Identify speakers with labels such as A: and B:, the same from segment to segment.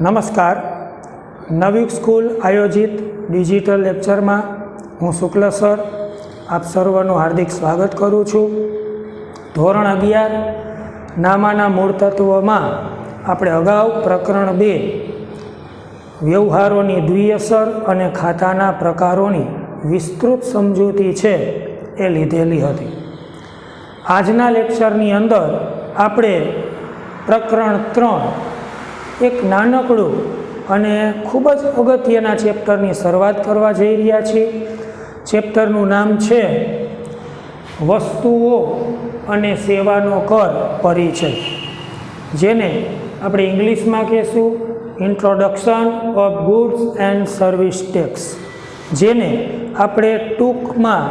A: નમસ્કાર. નવયુગ સ્કૂલ આયોજિત ડિજિટલ લેક્ચરમાં હું શુક્લ સર આપ સર્વનું હાર્દિક સ્વાગત કરું છું. ધોરણ 11 નામાના મૂળ તત્વોમાં આપણે અગાઉ પ્રકરણ 2 વ્યવહારોની દ્વિઅસર અને ખાતાના પ્રકારોની વિસ્તૃત સમજૂતી છે એ લીધેલી હતી. આજના લેક્ચરની અંદર આપણે પ્રકરણ 3 એક નાનકડું અને ખૂબ જ અગત્યના ચેપ્ટરની શરૂઆત કરવા જઈ રહ્યા છીએ. ચેપ્ટરનું નામ છે વસ્તુઓ અને સેવાનો કર પરિચય, જેને આપણે ઇંગ્લિશમાં કહીશું introduction of goods and service tax, જેને આપણે ટૂંકમાં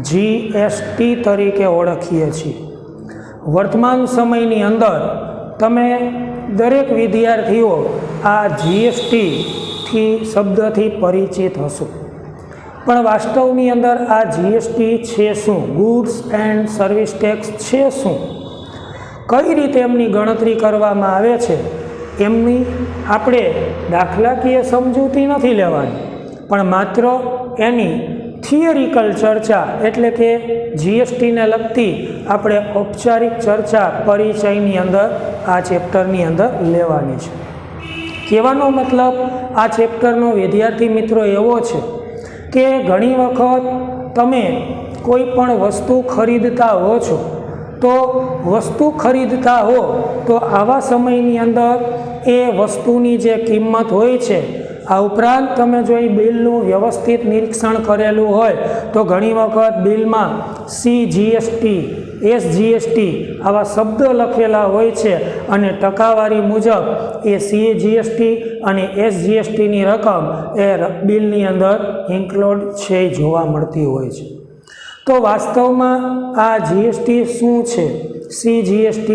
A: GST તરીકે ઓળખીએ છીએ. વર્તમાન સમયની અંદર તમે દરેક વિદ્યાર્થીઓ આ GSTથી શબ્દથી પરિચિત હશો, પણ વાસ્તવની અંદર આ GST છે શું, ગુડ્સ એન્ડ સર્વિસ ટેક્સ છે શું, કઈ રીતે એમની ગણતરી કરવામાં આવે છે, એમની આપણે દાખલાકીય સમજૂતી નથી લેવાની, પણ માત્ર એની થિયરિકલ ચર્ચા એટલે કે GSTને લગતી આપણે ઔપચારિક ચર્ચા પરિચયની અંદર આ ચેપ્ટરની અંદર લેવાની છે. કહેવાનો મતલબ આ ચેપ્ટરનો વિદ્યાર્થી મિત્રો એવો છે કે ઘણી વખત તમે કોઈ પણ વસ્તુ ખરીદતા હો છો, તો વસ્તુ ખરીદતા હો તો આવા સમયની અંદર એ વસ્તુની જે કિંમત હોય છે, આ ઉપરાંત તમે જો એ બિલનું વ્યવસ્થિત નિરીક્ષણ કરેલું હોય તો ઘણી વખત બિલમાં CGST, SGST આવા શબ્દ લખેલા હોય છે અને ટકાવારી મુજબ એ CGST અને SGSTની રકમ એ બિલની અંદર ઇન્ક્લુડ છે જોવા મળતી હોય છે. તો વાસ્તવમાં આ GST શું છે? CGST,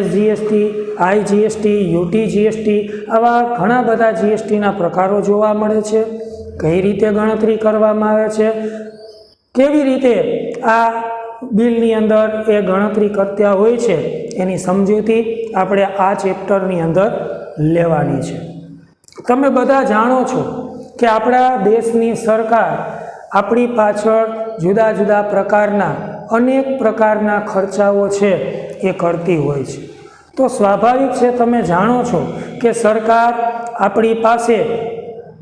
A: SGST, IGST, UTGST આવા ઘણા બધા GSTના પ્રકારો જોવા મળે છે. કઈ રીતે ગણતરી કરવામાં આવે છે, કેવી રીતે આ બિલની અંદર એ ગણતરી કરતા હોય છે, એની સમજૂતી આપણે આ ચેપ્ટરની અંદર લેવાની છે. તમે બધા જાણો છો કે આપણા દેશની સરકાર આપણી પાછળ જુદા જુદા પ્રકારના અનેક પ્રકારના ખર્ચાઓ છે એ કરતી હોય છે. તો સ્વાભાવિક છે, તમે જાણો છો કે સરકાર આપણી પાસે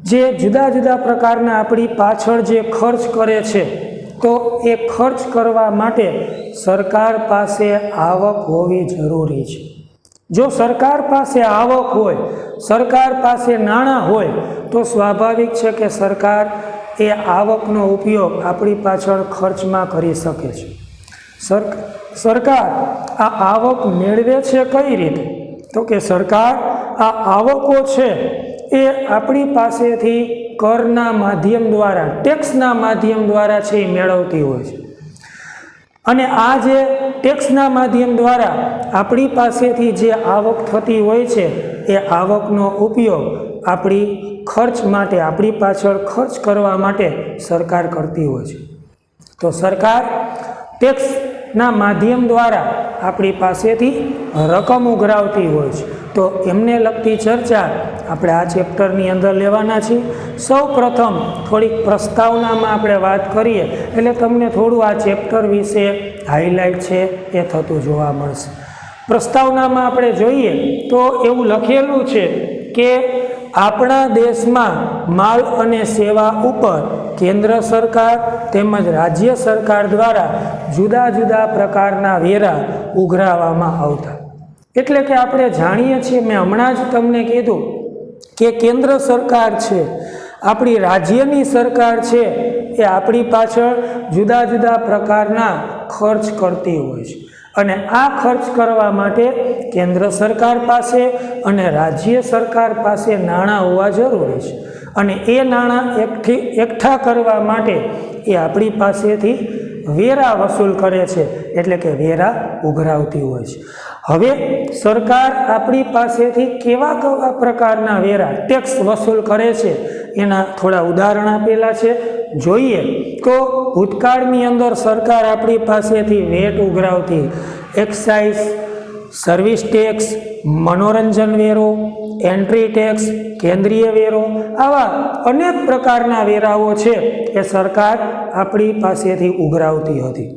A: જે જુદા જુદા પ્રકારના આપણી પાછળ જે ખર્ચ કરે છે, તો એ ખર્ચ કરવા માટે સરકાર પાસે આવક હોવી જરૂરી છે. જો સરકાર પાસે આવક હોય, સરકાર પાસે નાણાં હોય, તો સ્વાભાવિક છે કે સરકાર એ આવકનો ઉપયોગ આપણી પાછળ ખર્ચમાં કરી શકે છે. સરકાર આ આવક મેળવે છે કઈ રીતે? તો કે સરકાર આ આવકો છે એ આપણી પાસેથી કરના માધ્યમ દ્વારા, ટેક્સના માધ્યમ દ્વારા છે એ મેળવતી હોય છે. અને આ જે ટેક્સના માધ્યમ દ્વારા આપણી પાસેથી જે આવક થતી હોય છે, એ આવકનો ઉપયોગ આપણી ખર્ચ માટે, આપણી પાછળ ખર્ચ કરવા માટે સરકાર કરતી હોય છે. તો સરકાર ટેક્સના માધ્યમ દ્વારા આપણી પાસેથી રકમ ઉઘરાવતી હોય છે. તો એમને લગતી ચર્ચા આપણે આ ચેપ્ટરની અંદર લેવાના છીએ. સૌ પ્રથમ થોડીક પ્રસ્તાવનામાં આપણે વાત કરીએ એટલે તમને થોડું આ ચેપ્ટર વિશે હાઇલાઇટ છે એ થતું જોવા મળશે. પ્રસ્તાવનામાં આપણે જોઈએ તો એવું લખેલું છે કે આપણા દેશમાં માલ અને સેવા ઉપર કેન્દ્ર સરકાર તેમજ રાજ્ય સરકાર દ્વારા જુદા જુદા પ્રકારના વેરા ઉઘરાવવામાં આવતા. એટલે કે આપણે જાણીએ છીએ, મેં હમણાં જ તમને કીધું કે કેન્દ્ર સરકાર છે, આપણી રાજ્યની સરકાર છે, એ આપણી પાછળ જુદા જુદા પ્રકારના ખર્ચ કરતી હોય છે. અને આ ખર્ચ કરવા માટે કેન્દ્ર સરકાર પાસે અને રાજ્ય સરકાર પાસે નાણાં હોવા જરૂરી છે. અને એ નાણાં એકઠા કરવા માટે એ આપણી પાસેથી વેરા વસૂલ કરે છે, એટલે કે વેરા ઉઘરાવતી હોય છે. હવે સરકાર આપણી પાસેથી કેવા કેવા પ્રકારના વેરા, ટેક્સ વસૂલ કરે છે એના થોડા ઉદાહરણ આપેલા છે. જોઈએ તો ભૂતકાળની અંદર સરકાર આપણી પાસેથી વેટ ઉઘરાવતી, એક્સાઇઝ, સર્વિસ ટેક્સ, મનોરંજન વેરો, એન્ટ્રી ટેક્સ, કેન્દ્રીય વેરો, આવા અનેક પ્રકારના વેરાઓ છે એ સરકાર આપણી પાસેથી ઉઘરાવતી હતી.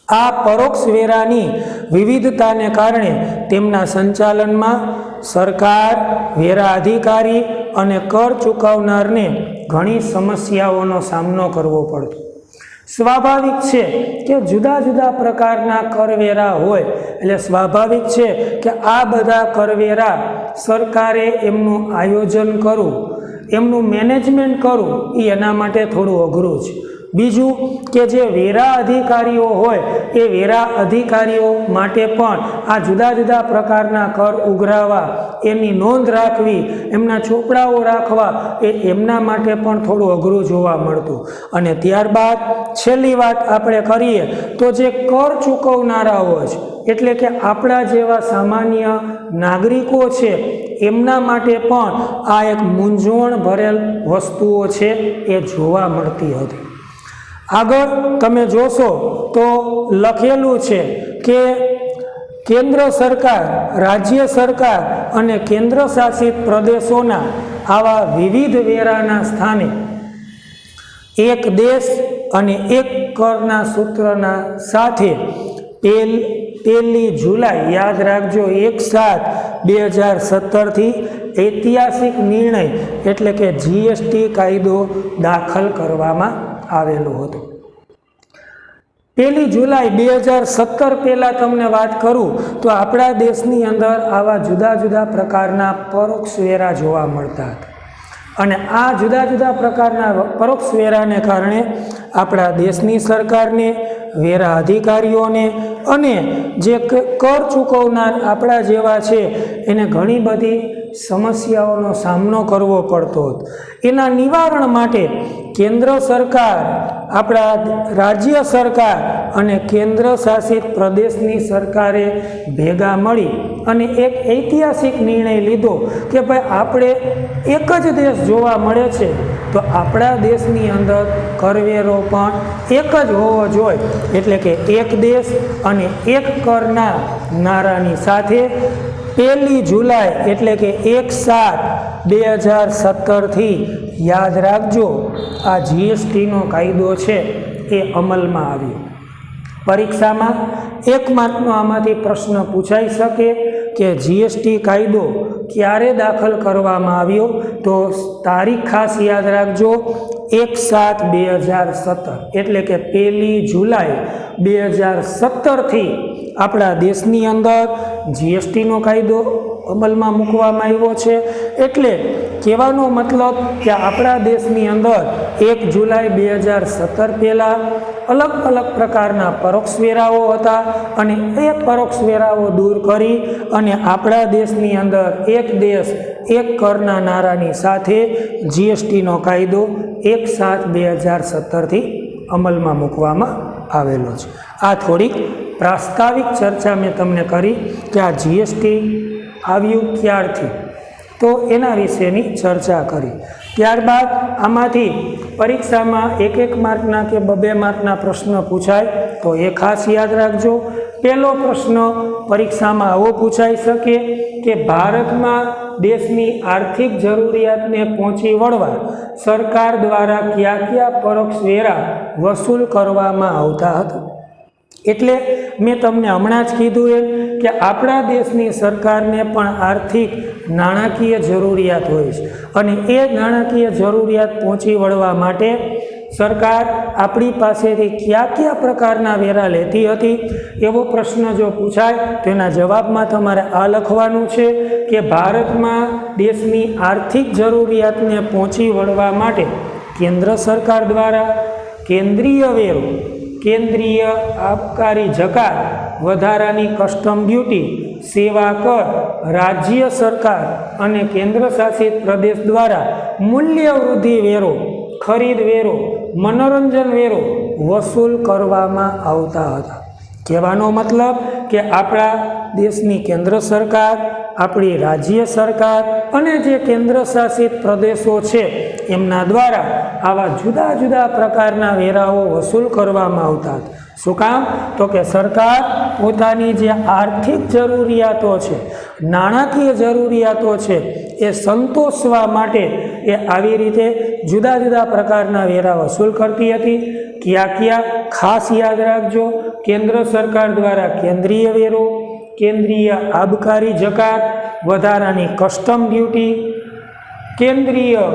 A: આ પરોક્ષ વેરાની વિવિધતાને કારણે તેમના સંચાલનમાં સરકાર, વેરા અધિકારી અને કર ચૂકવનારને ઘણી સમસ્યાઓનો સામનો કરવો પડતો. સ્વાભાવિક છે કે જુદા જુદા પ્રકારના કરવેરા હોય એટલે સ્વાભાવિક છે કે આ બધા કરવેરા સરકારે એમનું આયોજન કરવું, એમનું મેનેજમેન્ટ કરવું એ એના માટે થોડું અઘરું છે. બીજું કે જે વેરા અધિકારીઓ હોય એ વેરા અધિકારીઓ માટે પણ આ જુદા જુદા પ્રકારના કર ઉઘરાવવા, એની નોંધ રાખવી, એમના ચોપડાઓ રાખવા એ એમના માટે પણ થોડું અઘરું જોવા મળતું. અને ત્યારબાદ છેલ્લી વાત આપણે કરીએ તો જે કર ચૂકવનારાઓ છે એટલે કે આપણા જેવા સામાન્ય નાગરિકો છે એમના માટે પણ આ એક મૂંઝવણ ભરેલ વસ્તુઓ છે એ જોવા મળતી હતી. આગળ તમે જોશો તો લખેલું છે કે કેન્દ્ર સરકાર, રાજ્ય સરકાર અને કેન્દ્ર શાસિત પ્રદેશોના આવા વિવિધ વેરાના સ્થાને એક દેશ અને એક કરના સૂત્રના સાથે 1 જુલાઈ, યાદ રાખજો, 1/7/2017 ઐતિહાસિક નિર્ણય એટલે કે જીએસટી કાયદો દાખલ કરવામાં આવેલો હતો. 1 જુલાઈ 2017 પહેલાં તમને વાત કરું તો આપણા દેશની અંદર આવા જુદા જુદા પ્રકારના પરોક્ષ વેરા જોવા મળતા હતા. અને આ જુદા જુદા પ્રકારના પરોક્ષ વેરાને કારણે આપણા દેશની સરકારને, વેરા અધિકારીઓને અને જે કર ચૂકવનાર આપણા જેવા છે એને ઘણી બધી સમસ્યાઓનો સામનો કરવો પડતો હતો. એના નિવારણ માટે કેન્દ્ર સરકાર, આપણા રાજ્ય સરકાર અને કેન્દ્ર શાસિત પ્રદેશની સરકારે ભેગા મળી અને એક ઐતિહાસિક નિર્ણય લીધો કે ભાઈ આપણે એક જ દેશ જોવા મળે છે તો આપણા દેશની અંદર કરવેરો પણ એક જ હોવો જોઈએ. એટલે કે એક દેશ અને એક કરના નારાની સાથે 1 જુલાઈ એટલે કે 1/7/2017 યાદ રાખજો આ જીએસટીનો કાયદો છે એ અમલમાં આવ્યો. પરીક્ષામાં 1 માર્કનો આમાંથી પ્રશ્ન પૂછાઈ શકે કે જીએસટી કાયદો ક્યારે દાખલ કરવામાં આવ્યો, તો તારીખ ખાસ યાદ રાખજો 1/7/2017 એટલે કે 1 જુલાઈ 2017 આપણા દેશની અંદર જીએસટીનો કાયદો અમલમાં મૂકવામાં આવ્યો છે. એટલે કહેવાનો મતલબ કે આપણા દેશની અંદર 1 જુલાઈ 2017 પહેલાં અલગ અલગ પ્રકારના પરોક્ષ વેરાઓ હતા અને એ પરોક્ષ વેરાઓ દૂર કરી અને આપણા દેશની અંદર એક દેશ એક કરના નારાની સાથે જીએસટીનો કાયદો 1/7/2017 અમલમાં મૂકવામાં આવેલો છે. આ થોડીક પ્રાસ્તાવિક ચર્ચા મેં તમને કરી કે આ જીએસટી આવ્યું ક્યારથી, તો એના વિશેની ચર્ચા કરી. ત્યારબાદ આમાંથી પરીક્ષામાં 1 માર્કના કે 2 માર્કના પ્રશ્ન પૂછાય તો એ ખાસ યાદ રાખજો. પહેલો પ્રશ્ન પરીક્ષામાં આવો પૂછાઈ શકે કે ભારતમાં દેશની આર્થિક જરૂરિયાતને પહોંચી વળવા સરકાર દ્વારા કયા કયા પરોક્ષ વેરા વસૂલ કરવામાં આવતા હતા. એટલે મેં તમને હમણાં જ કીધું એમ કે આપણા દેશની સરકારને પણ આર્થિક નાણાકીય જરૂરિયાત હોય છે અને એ નાણાકીય જરૂરિયાત પહોંચી વળવા માટે સરકાર આપણી પાસેથી કયા કયા પ્રકારના વેરા લેતી હતી એવો પ્રશ્ન જો પૂછાય તો એના જવાબમાં તમારે આ લખવાનું છે કે ભારતમાં દેશની આર્થિક જરૂરિયાતને પહોંચી વળવા માટે કેન્દ્ર સરકાર દ્વારા કેન્દ્રીય વેરો, કેન્દ્રીય આબકારી જકાત, વધારાની કસ્ટમ ડ્યુટી, સેવા કર, રાજ્ય સરકાર અને કેન્દ્ર શાસિત પ્રદેશ દ્વારા મૂલ્ય વૃદ્ધિ વેરો, ખરીદ વેરો, મનોરંજન વેરો વસૂલ કરવામાં આવતા હતા. કહેવાનો મતલબ કે આપણા દેશની કેન્દ્ર સરકાર, આપણી રાજ્ય સરકાર અને જે કેન્દ્ર શાસિત પ્રદેશો છે એમના દ્વારા આવા જુદા જુદા પ્રકારના વેરાઓ વસૂલ કરવામાં આવતા હતા. શું કામ? તો કે સરકાર પોતાની જે આર્થિક જરૂરિયાતો છે નાણાકીય જરૂરિયાતો છે એ સંતોષવા માટે એ આવી રીતે જુદા જુદા પ્રકારના વેરા વસૂલ કરતી હતી. કયા ખાસ યાદ રાખજો. કેન્દ્ર સરકાર દ્વારા કેન્દ્રીય વેરો, કેન્દ્રીય આબકારી જકાત, વધારાની કસ્ટમ ડ્યુટી, કેન્દ્રીય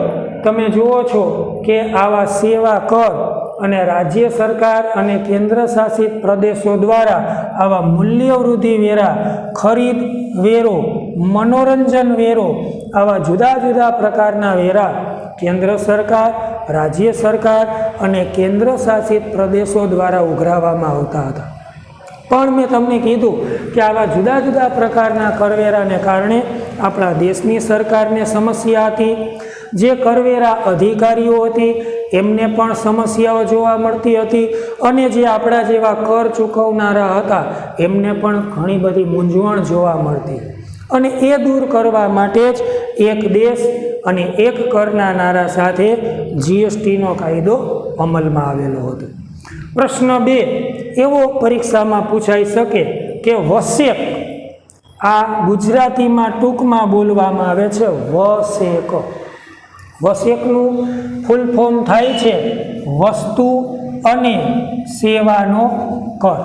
A: તમે જુઓ છો કે આવા સેવા કર અને રાજ્ય સરકાર અને કેન્દ્ર શાસિત પ્રદેશો દ્વારા આવા મૂલ્યવૃદ્ધિ વેરા, ખરીદ વેરો, મનોરંજન વેરો, આવા જુદા જુદા પ્રકારના વેરા કેન્દ્ર સરકાર, રાજ્ય સરકાર અને કેન્દ્ર શાસિત પ્રદેશો દ્વારા ઉઘરાવવામાં આવતા હતા. પણ મેં તમને કીધું કે આવા જુદા જુદા પ્રકારના કરવેરાને કારણે આપણા દેશની સરકારને સમસ્યા હતી. જે કરવેરા અધિકારીઓ હતી એમને પણ સમસ્યાઓ જોવા મળતી હતી અને જે આપણા જેવા કર ચૂકવનારા હતા એમને પણ ઘણી બધી મૂંઝવણ જોવા મળતી. અને એ દૂર કરવા માટે જ એક દેશ અને એક કરના નારા સાથે જીએસટીનો કાયદો અમલમાં આવેલો હતો. પ્રશ્ન 2 એવો પરીક્ષામાં પૂછાઈ શકે કે વસેક, આ ગુજરાતીમાં ટૂંકમાં બોલવામાં આવે છે વસેક. વસેકનું ફૂલ ફોર્મ થાય છે વસ્તુ અને સેવાનો કર.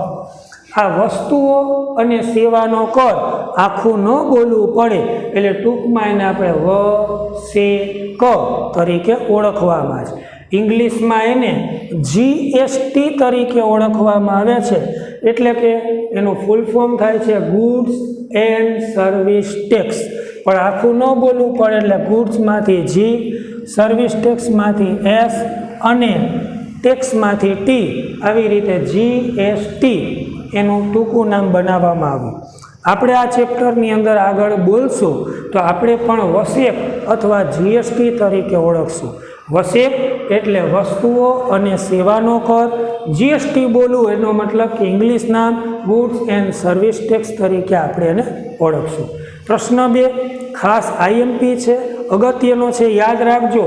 A: આ વસ્તુઓ અને સેવાનો કર આખું ન બોલવું પડે એટલે ટૂંકમાં એને આપણે વસેક તરીકે ઓળખવામાં છે. ઇંગ્લિશમાં એને જીએસટી તરીકે ઓળખવામાં આવે છે. એટલે કે એનું ફૂલ ફોર્મ થાય છે ગુડ્સ એન્ડ સર્વિસ ટેક્સ. પણ આખું ન બોલવું પડે એટલે ગુડ્સમાંથી જી, સર્વિસ ટેક્સમાંથી એસ અને ટેક્સમાંથી ટી, આવી રીતે જીએસટી એનું ટૂંકું નામ બનાવવામાં આવ્યું. આપણે આ ચેપ્ટરની અંદર આગળ બોલશું તો આપણે પણ વસેક અથવા જીએસટી તરીકે ઓળખશું. વસેક એટલે વસ્તુઓ અને સેવાનો કર. જીએસટી બોલવું એનો મતલબ કે ઇંગ્લિશ નામ ગુડ્સ એન્ડ સર્વિસ ટેક્સ તરીકે આપણે એને ઓળખશું. પ્રશ્ન 2 ખાસ આઈએમપી છે, અગત્યનો છે, યાદ રાખજો.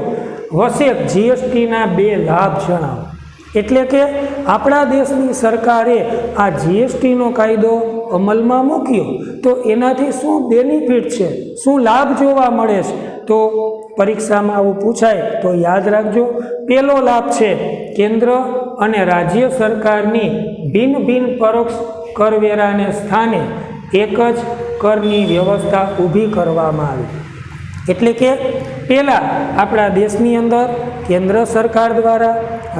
A: વસેક જીએસટીના 2 લાભ જણાવો. એટલે કે આપણા દેશની સરકારે આ જીએસટીનો કાયદો અમલમાં મૂક્યો તો એનાથી શું બેનિફિટ છે, શું લાભ જોવા મળે છે, તો પરીક્ષામાં આવું પૂછાય તો યાદ રાખજો. પહેલો લાભ છે કેન્દ્ર અને રાજ્ય સરકારની ભિન્ન ભિન્ન પરોક્ષ કરવેરાને સ્થાને એક જ કરની વ્યવસ્થા ઊભી કરવામાં આવી. એટલે કે પહેલાં આપણા દેશની અંદર કેન્દ્ર સરકાર દ્વારા,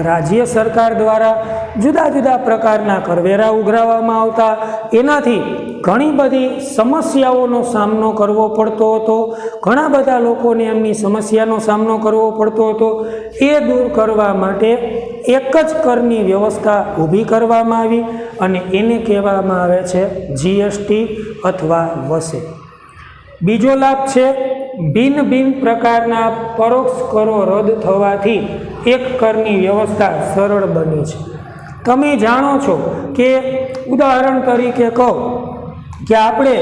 A: રાજ્ય સરકાર દ્વારા જુદા જુદા પ્રકારના કરવેરા ઉઘરાવવામાં આવતા. એનાથી ઘણી બધી સમસ્યાઓનો સામનો કરવો પડતો હતો. ઘણા બધા લોકોને એમની સમસ્યાનો સામનો કરવો પડતો હતો. એ દૂર કરવા માટે એક જ કરની વ્યવસ્થા ઊભી કરવામાં આવી અને એને કહેવામાં આવે છે જીએસટી અથવા વસેક. બીજો લાભ છે ભિન્ન ભિન્ન પ્રકારના પરોક્ષ કરો રદ થવાથી એક કરની વ્યવસ્થા સરળ બની છે. તમે જાણો છો કે ઉદાહરણ તરીકે કહો કે આપણે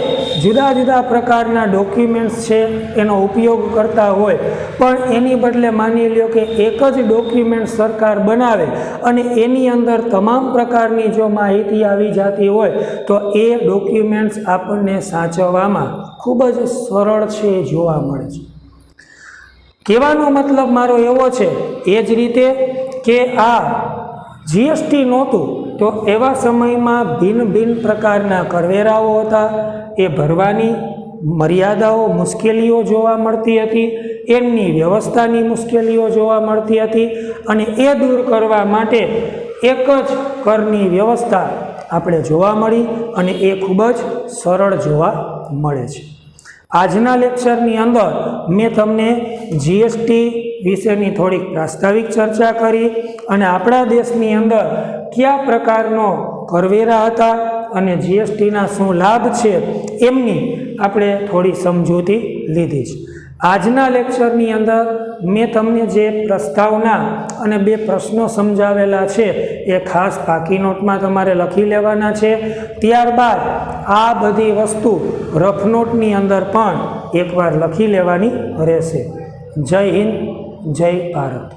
A: જુદા જુદા પ્રકારના ડોક્યુમેન્ટ્સ છે એનો ઉપયોગ કરતા હોય, પણ એની બદલે માની લ્યો કે એક જ ડોક્યુમેન્ટ સરકાર બનાવે અને એની અંદર તમામ પ્રકારની જો માહિતી આવી જતી હોય તો એ ડોક્યુમેન્ટ્સ આપણને સાચવવામાં ખૂબ જ સરળ છે એ જોવા મળે છે. કહેવાનો મતલબ મારો એવો છે એ જ રીતે કે આ જીએસટી નહોતું તો એવા સમયમાં ભિન્ન ભિન્ન પ્રકારના કરવેરાઓ હતા. એ ભરવાની મર્યાદાઓ, મુશ્કેલીઓ જોવા મળતી હતી. એમની વ્યવસ્થાની મુશ્કેલીઓ જોવા મળતી હતી અને એ દૂર કરવા માટે એક જ કરની વ્યવસ્થા આપણે જોવા મળી અને એ ખૂબ જ સરળ જોવા મળે છે. આજના લેક્ચરની અંદર મેં તમને જીએસટી વિશેની થોડીક પ્રાસ્તાવિક ચર્ચા કરી અને આપણા દેશની અંદર કયા પ્રકારનો કરવેરા હતા અને જીએસટીના શું લાભ છે એમની આપણે થોડી સમજૂતી લીધી છે. આજના લેક્ચરની અંદર મેં તમને જે પ્રસ્તાવના અને 2 પ્રશ્નો સમજાવેલા છે એ ખાસ પાકી નોટમાં તમારે લખી લેવાના છે. ત્યારબાદ આ બધી વસ્તુ રફ નોટની અંદર પણ એકવાર લખી લેવાની રહેશે. જય હિન્દ, જય ભારત.